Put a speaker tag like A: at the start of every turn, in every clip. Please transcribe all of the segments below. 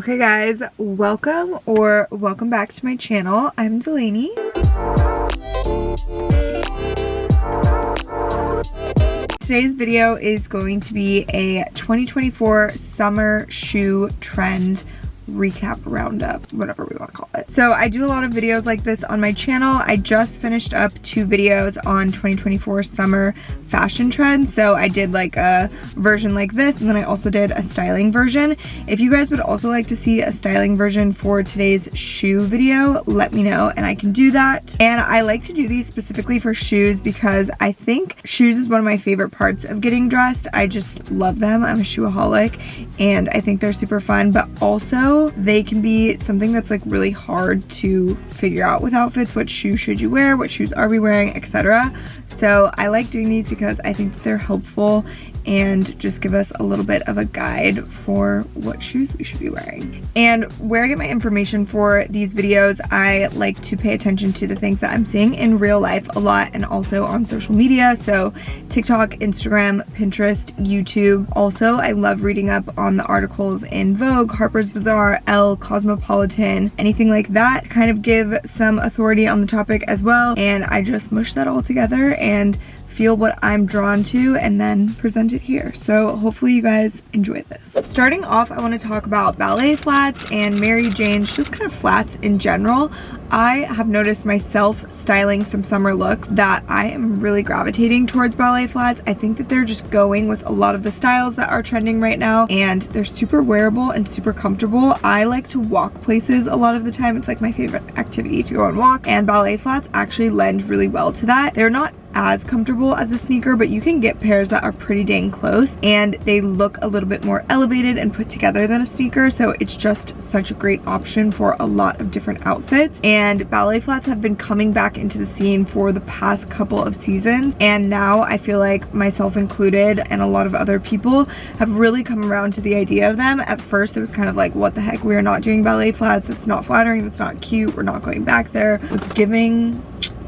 A: Okay guys, welcome back to my channel. I'm Delaney. Today's video is going to be a 2024 summer shoe trend recap roundup, whatever we want to call it. So I do a lot of videos like this on my channel. I just finished up 2 videos on 2024 summer fashion trends. So I did like a version like this, and then I also did a styling version. If you guys would also like to see a styling version for today's shoe video, let me know and I can do that. And I like to do these specifically for shoes because I think shoes is one of my favorite parts of getting dressed. I just love them. I'm a shoeaholic and I think they're super fun, but also they can be something that's like really hard to figure out with outfits. What shoe should you wear? What shoes are we wearing? Etc. So I like doing these because I think they're helpful and just give us a little bit of a guide for what shoes we should be wearing. And where I get my information for these videos, I like to pay attention to the things that I'm seeing in real life a lot and also on social media. So TikTok, Instagram, Pinterest, YouTube. Also, I love reading up on the articles in Vogue, Harper's Bazaar, Elle, Cosmopolitan, anything like that. Kind of give some authority on the topic as well. And I just mush that all together and feel what I'm drawn to and then present it here. So hopefully you guys enjoy this. Starting off, I want to talk about ballet flats and Mary Jane's, just kind of flats in general. I have noticed myself styling some summer looks that I am really gravitating towards ballet flats. I think that they're just going with a lot of the styles that are trending right now, and they're super wearable and super comfortable. I like to walk places a lot of the time. It's like my favorite activity to go and walk, and ballet flats actually lend really well to that. They're not as comfortable as a sneaker, but you can get pairs that are pretty dang close and they look a little bit more elevated and put together than a sneaker. So it's just such a great option for a lot of different outfits. And ballet flats have been coming back into the scene for the past couple of seasons, and now I feel like myself included and a lot of other people have really come around to the idea of them. At first it was kind of like, what the heck, we are not doing ballet flats, it's not flattering, that's not cute, we're not going back there. It's giving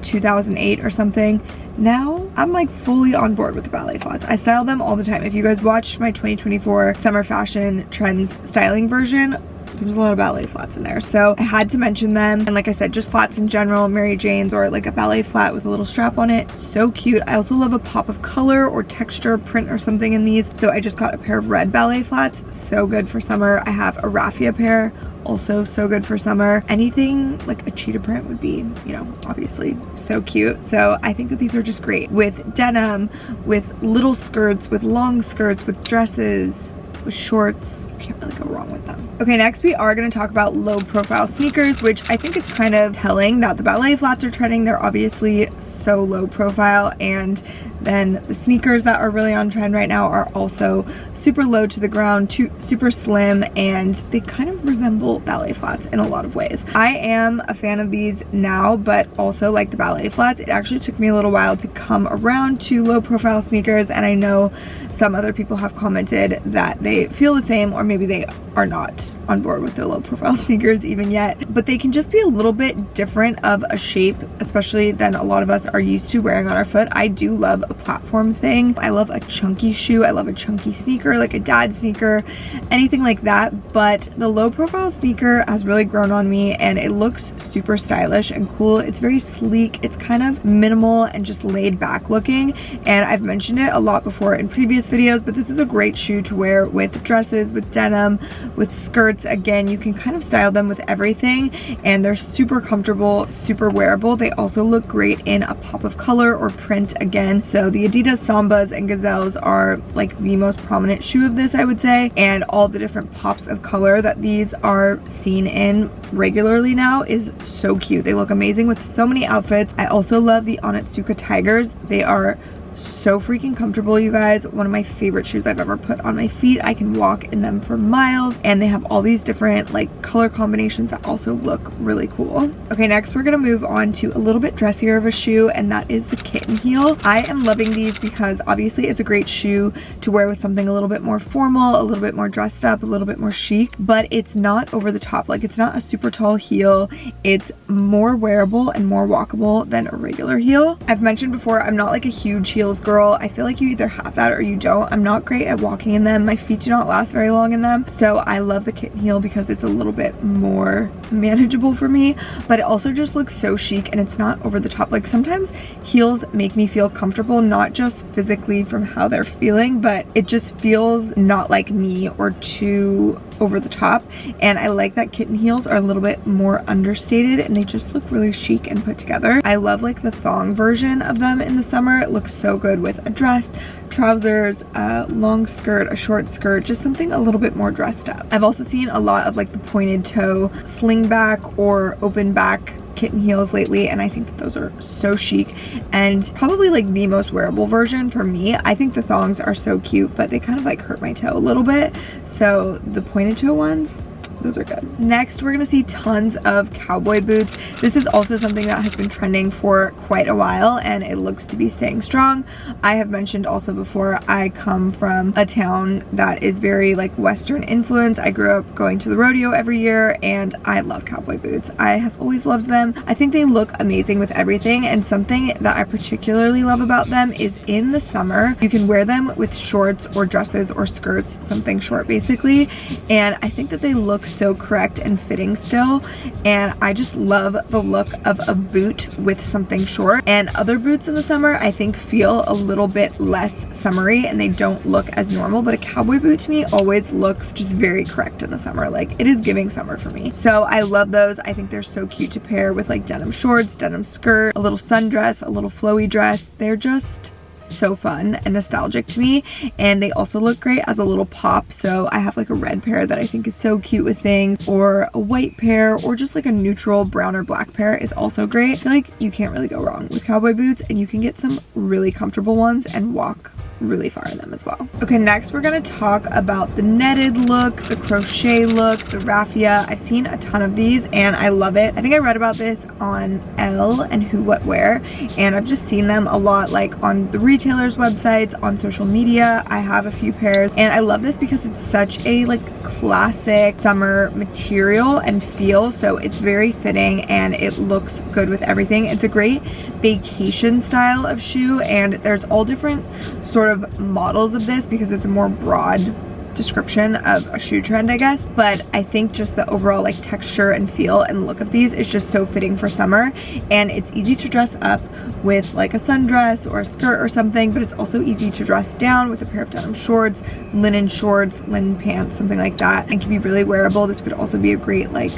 A: 2008 or something. Now I'm like fully on board with the ballet flats. I style them all the time. If you guys watched my 2024 summer fashion trends styling version, there's a lot of ballet flats in there, so I had to mention them. And like I said, just flats in general, Mary Jane's or like a ballet flat with a little strap on it, so cute. I also love a pop of color or texture, print or something in these, so I just got a pair of red ballet flats, so good for summer. I have a raffia pair, also so good for summer. Anything like a cheetah print would be, you know, obviously so cute. So I think that these are just great with denim, with little skirts, with long skirts, with dresses, with shorts. You can't really go wrong with them. Okay, next we are going to talk about low profile sneakers, which I think is kind of telling that the ballet flats are trending. They're obviously so low profile, and then the sneakers that are really on trend right now are also super low to the ground, super slim, and they kind of resemble ballet flats in a lot of ways. I am a fan of these now, but also like the ballet flats, it actually took me a little while to come around to low profile sneakers, and I know some other people have commented that they feel the same, or maybe they are not on board with the low profile sneakers even yet, but they can just be a little bit different of a shape, especially than a lot of us are used to wearing on our foot. I do love a platform thing. I love a chunky shoe. I love a chunky sneaker, like a dad sneaker, anything like that. But the low profile sneaker has really grown on me, and it looks super stylish and cool. It's very sleek. It's kind of minimal and just laid back looking, and I've mentioned it a lot before in previous videos, but this is a great shoe to wear with dresses, with denim, with skirts. Again, you can kind of style them with everything, and they're super comfortable, super wearable. They also look great in a pop of color or print again. So the Adidas Sambas and Gazelles are like the most prominent shoe of this, I would say, and all the different pops of color that these are seen in regularly now is so cute. They look amazing with so many outfits. I also love the Onitsuka Tigers. They are so freaking comfortable, you guys. One of my favorite shoes I've ever put on my feet. I can walk in them for miles, and they have all these different like color combinations that also look really cool. Okay, next we're gonna move on to a little bit dressier of a shoe, and that is the Kitten heel. I am loving these because obviously it's a great shoe to wear with something a little bit more formal, a little bit more dressed up, a little bit more chic, but it's not over the top. Like, it's not a super tall heel. It's more wearable and more walkable than a regular heel. I've mentioned before, I'm not like a huge heel heels girl. I feel like you either have that or you don't. I'm not great at walking in them. My feet do not last very long in them. So I love the Kitten heel because it's a little bit more manageable for me, but it also just looks so chic and it's not over the top. Like sometimes heels make me feel comfortable, not just physically from how they're feeling, but it just feels not like me or too over the top. And I like that Kitten heels are a little bit more understated and they just look really chic and put together. I love like the thong version of them in the summer. It looks so good with a dress, trousers, a long skirt, a short skirt, just something a little bit more dressed up. I've also seen a lot of like the pointed toe sling back or open back Kitten heels lately, and I think that those are so chic and probably like the most wearable version for me. I think the thongs are so cute, but they kind of like hurt my toe a little bit, so the pointed toe ones, those are good. Next, we're gonna see tons of cowboy boots. This is also something that has been trending for quite a while and it looks to be staying strong. I have mentioned also before, I come from a town that is very like Western influence. I grew up going to the rodeo every year and I love cowboy boots. I have always loved them. I think they look amazing with everything, and something that I particularly love about them is in the summer, you can wear them with shorts or dresses or skirts, something short basically, and I think that they look so correct and fitting still, and I just love the look of a boot with something short. And other boots in the summer I think feel a little bit less summery and they don't look as normal, but a cowboy boot to me always looks just very correct in the summer. Like it is giving summer for me, so I love those. I think they're so cute to pair with like denim shorts, denim skirt, a little sundress, a little flowy dress. They're just so fun and nostalgic to me, and they also look great as a little pop. So I have like a red pair that I think is so cute with things, or a white pair, or just like a neutral brown or black pair is also great. I feel like you can't really go wrong with cowboy boots, and you can get some really comfortable ones and walk really far in them as well. Okay, next we're gonna talk about the netted look, the crochet look, the raffia. I've seen a ton of these and I love it. I think I read about this on Elle and Who What Wear, and I've just seen them a lot like on the retailers' websites, on social media. I have a few pairs and I love this because it's such a like classic summer material and feel, so it's very fitting and it looks good with everything. It's a great vacation style of shoe, and there's all different sort of models of this because it's a more broad description of a shoe trend, I guess, but I think just the overall like texture and feel and look of these is just so fitting for summer, and it's easy to dress up with like a sundress or a skirt or something, but it's also easy to dress down with a pair of denim shorts, linen pants, something like that, and can be really wearable. This could also be a great like,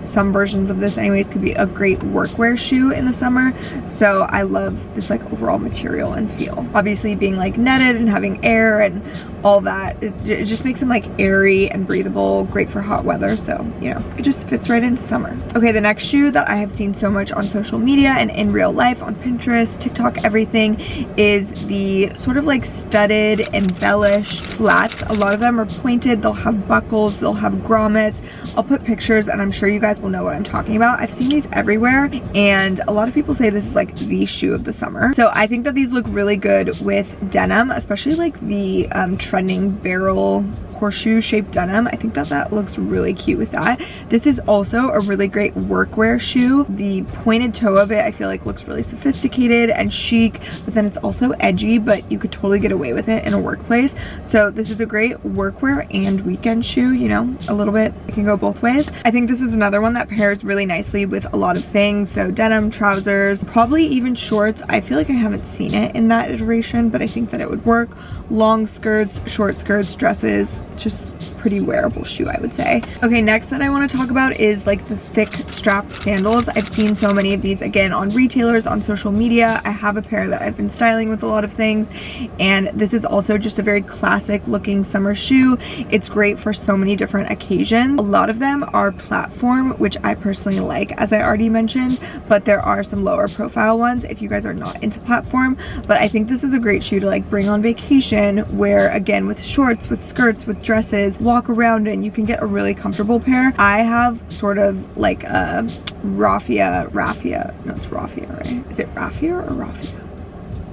A: some versions of this anyways could be a great workwear shoe in the summer. So I love this like overall material and feel. Obviously being like netted and having air and all that, it just makes them like airy and breathable, great for hot weather. So, you know, it just fits right into summer. Okay, the next shoe that I have seen so much on social media and in real life, on Pinterest, TikTok, everything, is the sort of like studded, embellished flats. A lot of them are pointed, they'll have buckles, they'll have grommets. I'll put pictures and I'm sure you guys will know what I'm talking about. I've seen these everywhere and a lot of people say this is like the shoe of the summer. So I think that these look really good with denim, especially like the trending barrel horseshoe shaped denim. I think that that looks really cute with that. This is also a really great workwear shoe. The pointed toe of it I feel like looks really sophisticated and chic, but then it's also edgy, but you could totally get away with it in a workplace. So this is a great workwear and weekend shoe, you know, a little bit, it can go both ways. I think this is another one that pairs really nicely with a lot of things. So denim, trousers, probably even shorts. I feel like I haven't seen it in that iteration, but I think that it would work. Long skirts, short skirts, dresses, just pretty wearable shoe, I would say. Okay, next that I want to talk about is like the thick strapped sandals. I've seen so many of these again on retailers, on social media. I have a pair that I've been styling with a lot of things, and this is also just a very classic looking summer shoe. It's great for so many different occasions. A lot of them are platform, which I personally like, as I already mentioned, but there are some lower profile ones if you guys are not into platform. But I think this is a great shoe to like bring on vacation, wear again with shorts, with skirts, with dresses, walk around in. You can get a really comfortable pair. I have sort of like a raffia, no, it's raffia, right? Is it raffia or raffia?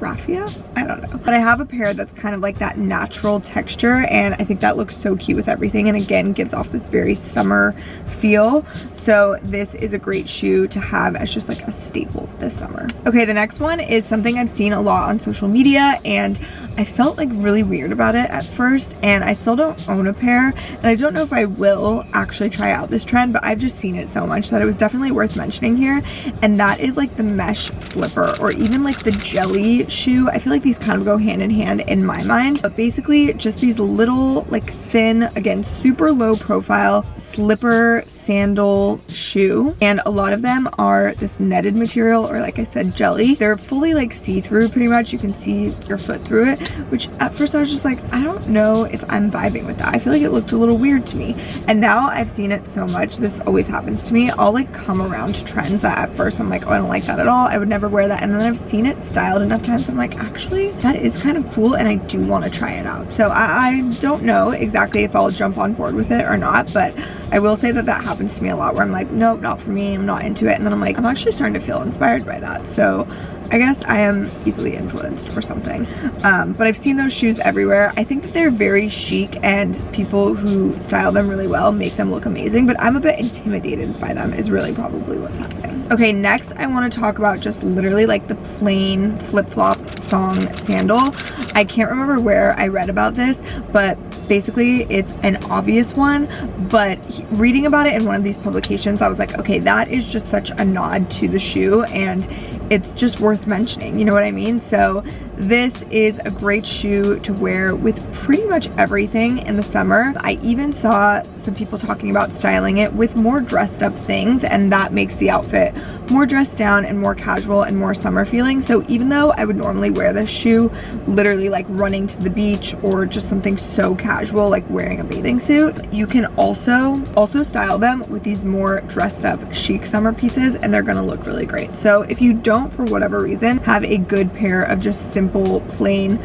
A: raffia? I don't know. But I have a pair that's kind of like that natural texture, and I think that looks so cute with everything, and again gives off this very summer feel. So this is a great shoe to have as just like a staple this summer. Okay, the next one is something I've seen a lot on social media, and I felt like really weird about it at first, and I still don't own a pair, and I don't know if I will actually try out this trend, but I've just seen it so much that it was definitely worth mentioning here. And that is like the mesh slipper, or even like the jelly shoe. I feel like these kind of go hand in hand in my mind, but basically just these little like thin, again super low profile slipper sandal shoe, and a lot of them are this netted material, or like I said, jelly. They're fully like see-through pretty much. You can see your foot through it, which at first I was just like, I don't know if I'm vibing with that. I feel like it looked a little weird to me, and now I've seen it so much. This always happens to me. I'll like come around to trends that at first I'm like, oh, I don't like that at all, I would never wear that, and then I've seen it styled enough times I'm like, actually that is kind of cool and I do want to try it out. So I don't know exactly if I'll jump on board with it or not, but I will say that that happens to me a lot, where I'm like, nope, not for me, I'm not into it, and then I'm like, I'm actually starting to feel inspired by that. So I guess I am easily influenced or something. But I've seen those shoes everywhere. I think that they're very chic, and people who style them really well make them look amazing, but I'm a bit intimidated by them is really probably what's happening. Okay, next I want to talk about just literally like the plain flip-flop thong sandal. I can't remember where I read about this, but basically it's an obvious one, but reading about it in one of these publications, I was like, okay, that is just such a nod to the shoe, and it's just worth mentioning, you know what I mean? So this is a great shoe to wear with pretty much everything in the summer. I even saw some people talking about styling it with more dressed up things, and that makes the outfit more dressed down and more casual and more summer feeling. So even though I would normally wear this shoe literally like running to the beach, or just something so casual like wearing a bathing suit, you can also style them with these more dressed up chic summer pieces, and they're gonna look really great. So if you don't, for whatever reason, have a good pair of just simple plain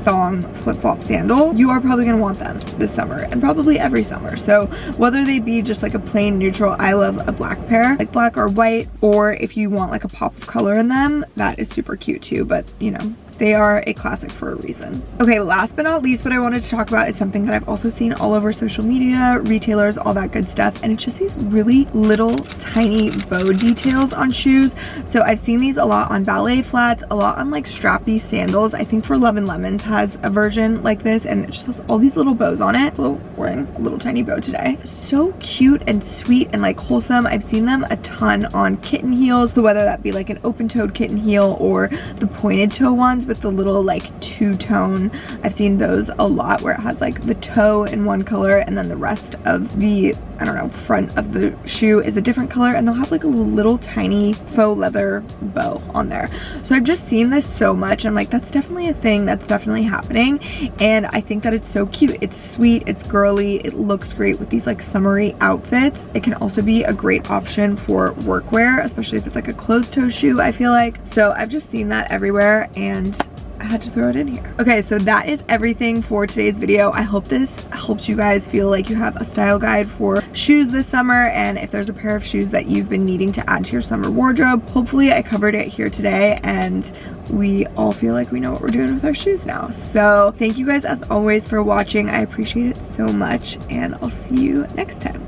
A: thong flip-flop sandal, you are probably gonna want them this summer, and probably every summer. So whether they be just like a plain neutral, I love a black pair, like black or white, or if you want like a pop of color in them, that is super cute too, but you know, they are a classic for a reason. Okay, last but not least, what I wanted to talk about is something that I've also seen all over social media, retailers, all that good stuff, and it's just these really little tiny bow details on shoes. So I've seen these a lot on ballet flats, a lot on like strappy sandals. I think for Love & Lemons has a version like this, and it just has all these little bows on it. So wearing a little tiny bow today. So cute and sweet and like wholesome. I've seen them a ton on kitten heels, so whether that be like an open-toed kitten heel or the pointed toe ones with the little like two-tone. I've seen those a lot, where it has like the toe in one color and then the rest of the, I don't know, front of the shoe is a different color, and they'll have like a little tiny faux leather bow on there. So I've just seen this so much. I'm like, that's definitely a thing, that's definitely happening, and I think that it's so cute. It's sweet, it's girly, it looks great with these like summery outfits. It can also be a great option for workwear, especially if it's like a closed-toe shoe, I feel like. So I've just seen that everywhere, and I had to throw it in here. Okay, so that is everything for today's video. I hope this helps you guys feel like you have a style guide for shoes this summer, and if there's a pair of shoes that you've been needing to add to your summer wardrobe, hopefully I covered it here today, and we all feel like we know what we're doing with our shoes now. So thank you guys as always for watching. I appreciate it so much, and I'll see you next time.